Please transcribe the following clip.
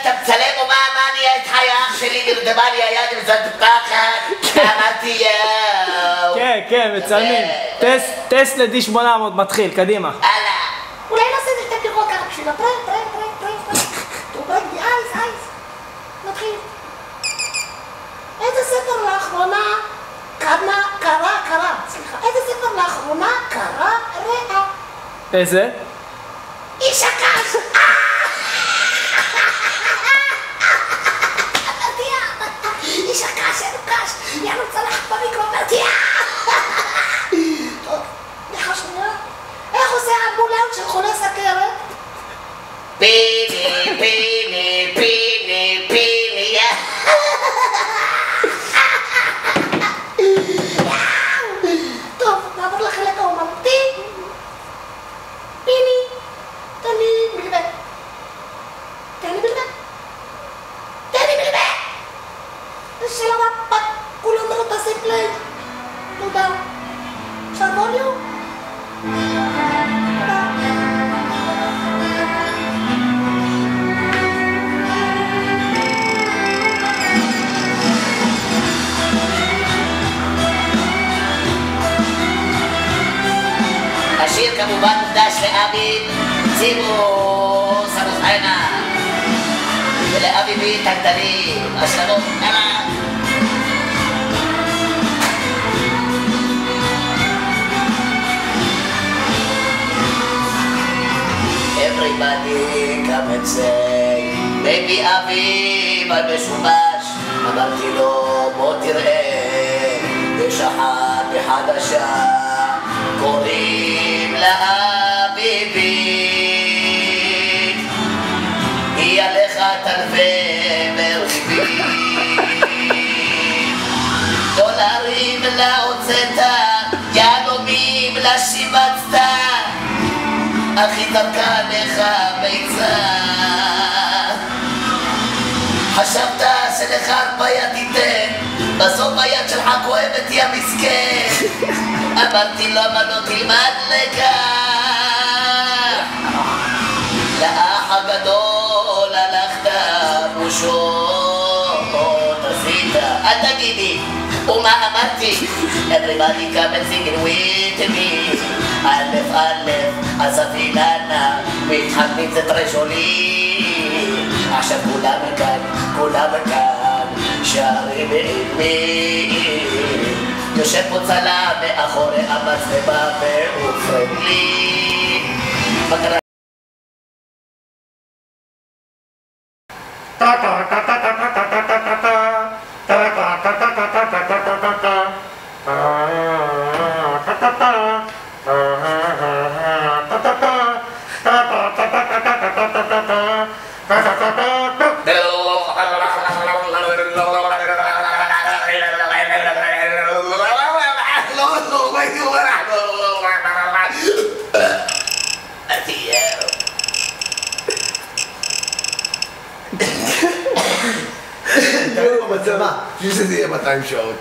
אתה מצלם או מה נהיה איתך האח שלי נרדמה לי היד עם זאת ככה אמרתי יאו כן, מצלמים טסט ל-D800 מתחיל, קדימה אולי נעשה את זה לראות ככה בשבילה פרק אייס נתחיל איזה ספר לאחרונה קרה איזה ספר לאחרונה קרה ראה איזה? איש הקש איש הקש, אין קש, יאנו צלחת במיקרו, מרתיע! טוב, לך שנייה. איך עושה האמבולנס של חולה סכרת? פיני טוב, נעבור לחלק האומנותי. פיני, תן לי מלווה. של המפה, כולם לא תעשה פליי. תודה. אפשר ווליום? תודה. השיר כמובן מוקדש לאבי ציבו סמוס עינה ולאבי בית הקטנים השלמות אלה Everybody come and say Baby אבי במשומש אמרתי לו בוא תראה יש אחת חדשה קוראים לה אביבית היא עליך תלווה מרחיבית דולרים להוצאת יהלומים לשיבצת אחי תרקה לך ביצה חשבת שלך ביד תיתן בסוף היד שלך כואבת יא מסכן אמרתי למה לא תלמד לקח לאח הגדול הלכת בושות עשית אל תגידי ומה אמרתי Everybody come and sing it with me א' עזבי לנה מתחתנים זה טרשולי עכשיו כולם כאן שרים בעלמי יושב פה צלם מאחורי המצלמה והוא פרנדלי תראי במצלמה, בשביל שזה יהיה 200 שעות